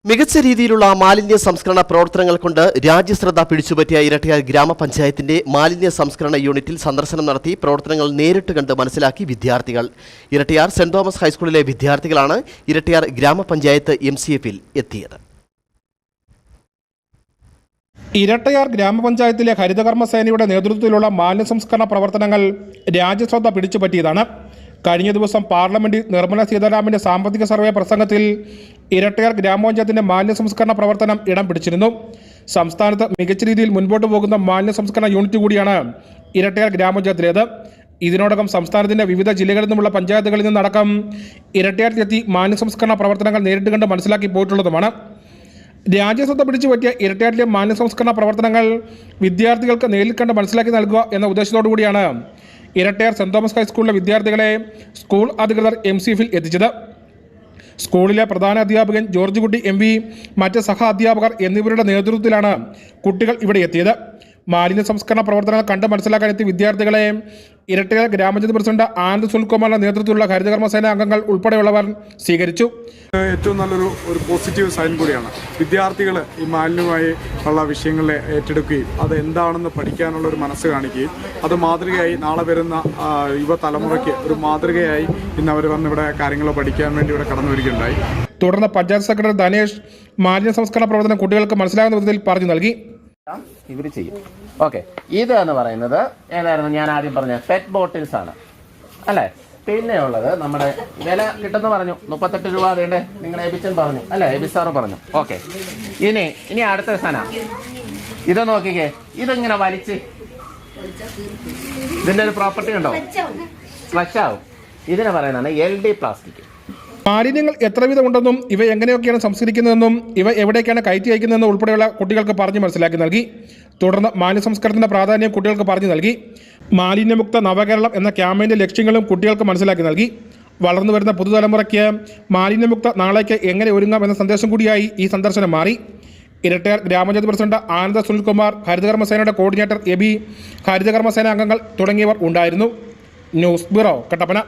മികച്ച രീതിയിലുള്ള മാലിന്യ സംസ്കരണ പ്രവർത്തനങ്ങൾ കൊണ്ട് രാജ്യശ്രദ്ധ പിടിച്ചുപറ്റിയ ഇരട്ടയാർ ഗ്രാമപഞ്ചായത്തിന്റെ മാലിന്യ സംസ്കരണ യൂണിറ്റിൽ സന്ദർശനം നടത്തി പ്രവർത്തനങ്ങൾ നേരിട്ട് കണ്ട് മനസ്സിലാക്കി വിദ്യാർത്ഥികൾ. ഇരട്ടയാർ സെന്റ് തോമസ് ഹൈസ്കൂളിലെ വിദ്യാർത്ഥികളാണ് ഇരട്ടയാർ ഗ്രാമപഞ്ചായത്ത് MCFൽ എത്തിയത്. ഇരട്ടയാർ ഗ്രാമപഞ്ചായത്തിലെ ഹരിതകർമ്മസേനയുടെ നേതൃത്വത്തിലുള്ള മാലിന്യ സംസ്കരണ പ്രവർത്തനങ്ങൾ രാജ്യശ്രദ്ധ പിടിച്ചുപറ്റിയതാണ്. കഴിഞ്ഞ ദിവസം പാർലമെന്റിൽ നിർമ്മല സീതാരാമന്റെ സാമ്പത്തിക സർവേ പ്രസംഗത്തിൽ ഇരട്ടയാർ ഗ്രാമപഞ്ചായത്തിന്റെ മാലിന്യ സംസ്കരണ പ്രവർത്തനം ഇടം പിടിച്ചിരുന്നു. സംസ്ഥാനത്ത് മികച്ച രീതിയിൽ മുൻപോട്ട് പോകുന്ന മാലിന്യ സംസ്കരണ യൂണിറ്റ് കൂടിയാണ് ഇരട്ടയാർ ഗ്രാമപഞ്ചായത്തിലേത്. ഇതിനോടകം സംസ്ഥാനത്തിന്റെ വിവിധ ജില്ലകളിൽ നിന്നുള്ള പഞ്ചായത്തുകളിൽ നിന്നടക്കം ഇരട്ടയാറിലെത്തി മാലിന്യ സംസ്കരണ പ്രവർത്തനങ്ങൾ നേരിട്ട് കണ്ട് മനസ്സിലാക്കി പോയിട്ടുള്ളതുമാണ്. രാജ്യശ്രദ്ധ പിടിച്ചുപറ്റിയ ഇരട്ടയാറിലെ മാലിന്യ സംസ്കരണ പ്രവർത്തനങ്ങൾ വിദ്യാർത്ഥികൾക്ക് നേരിൽ കണ്ട് മനസ്സിലാക്കി നൽകുക എന്ന ഉദ്ദേശത്തോടു കൂടിയാണ് ഇരട്ടയാർ സെന്റ് തോമസ് ഹൈസ്കൂളിലെ വിദ്യാർത്ഥികളെ സ്കൂൾ അധികൃതർ MCFൽ എത്തിച്ചത്. സ്കൂളിലെ പ്രധാന അധ്യാപകൻ ജോർജ് കുട്ടി MV, മറ്റ് സഹ അധ്യാപകർ എന്നിവരുടെ നേതൃത്വത്തിലാണ് കുട്ടികൾ ഇവിടെ എത്തിയത്. മാലിന്യ സംസ്കരണ പ്രവർത്തനങ്ങൾ കണ്ട് മനസ്സിലാക്കാൻ എത്തിയ വിദ്യാർത്ഥികളെ ഇരട്ടയാർ ഗ്രാമപഞ്ചായത്ത് പ്രസിഡന്റ് ആനന്ദ് സുനിൽകുമാറിന്റെ നേതൃത്വത്തിലുള്ള ഹരിതകർമ്മസേന അംഗങ്ങൾ ഉൾപ്പെടെയുള്ളവർ സ്വീകരിച്ചു. ഏറ്റവും നല്ലൊരു പോസിറ്റീവ് സൈൻ കൂടിയാണ്. വിദ്യാർത്ഥികൾ ഈ മാലിന്യമായി ഉള്ള വിഷയങ്ങളെ ഏറ്റെടുക്കുകയും അത് എന്താണെന്ന് പഠിക്കാനുള്ള ഒരു മനസ്സ് കാണിക്കുകയും അത് മാതൃകയായി നാളെ വരുന്ന യുവതലമുറയ്ക്ക് ഒരു മാതൃകയായി ഇന്ന് അവർ വന്ന് ഇവിടെ കാര്യങ്ങൾ പഠിക്കാൻ വേണ്ടി ഇവിടെ കടന്നു വരികയുണ്ടായി. തുടർന്ന് പഞ്ചായത്ത് സെക്രട്ടറി ധനേഷ് മാലിന്യ സംസ്കരണ പ്രവർത്തനം കുട്ടികൾക്ക് മനസ്സിലാകുന്ന വിധത്തിൽ പറഞ്ഞു നൽകി. ഇവർ ചെയ്യും. ഓക്കെ, ഇത് എന്ന് പറയുന്നത് ഏതായിരുന്നു ഞാൻ ആദ്യം പറഞ്ഞ പെറ്റ് ബോട്ടിൽസ് ആണ് അല്ലേ. പിന്നെ ഉള്ളത് നമ്മുടെ വില കിട്ടുമെന്ന് പറഞ്ഞു 38 രൂപ വേണ്ടേ നിങ്ങളുടെ എബിച്ചൻ പറഞ്ഞു അല്ലേ, എബി സാറ് പറഞ്ഞു. ഓക്കെ, ഇനി അടുത്ത സാധനം ഇത് നോക്കിക്കേ, ഇതിങ്ങനെ വലിച്ച് ഇതിന്റെ ഒരു പ്രോപ്പർട്ടി ഉണ്ടോ, ഫ്ലഷ് ആവും. ഇതിനെ പറയുന്നതാണ് LD പ്ലാസ്റ്റിക്. മാലിന്യങ്ങൾ എത്ര വിധമുണ്ടെന്നും ഇവ എങ്ങനെയൊക്കെയാണ് സംസ്കരിക്കുന്നതെന്നും ഇവ എവിടേക്കാണ് കയറ്റി അയക്കുന്നതെന്നും ഉൾപ്പെടെയുള്ള കുട്ടികൾക്ക് പറഞ്ഞ് മനസ്സിലാക്കി നൽകി. തുടർന്ന് മാലിന്യ സംസ്കരണത്തിന്റെ പ്രാധാന്യം കുട്ടികൾക്ക് പറഞ്ഞു നൽകി. മാലിന്യമുക്ത നവകേരളം എന്ന ക്യാമ്പയിന്റെ ലക്ഷ്യങ്ങളും കുട്ടികൾക്ക് മനസ്സിലാക്കി നൽകി. വളർന്നു വരുന്ന പുതുതലമുറയ്ക്ക് മാലിന്യമുക്ത നാളേക്ക് എങ്ങനെ ഒരുങ്ങാം എന്ന സന്ദേശം കൂടിയായി ഈ സന്ദർശനം മാറി. ഇരട്ടയാർ ഗ്രാമപഞ്ചായത്ത് പ്രസിഡന്റ് ആനന്ദ് സുനിൽകുമാർ, ഹരിതകർമ്മസേനയുടെ കോർഡിനേറ്റർ എബി, ഹരിതകർമ്മസേന അംഗങ്ങൾ തുടങ്ങിയവർ ഉണ്ടായിരുന്നു. News bureau, Kattappana.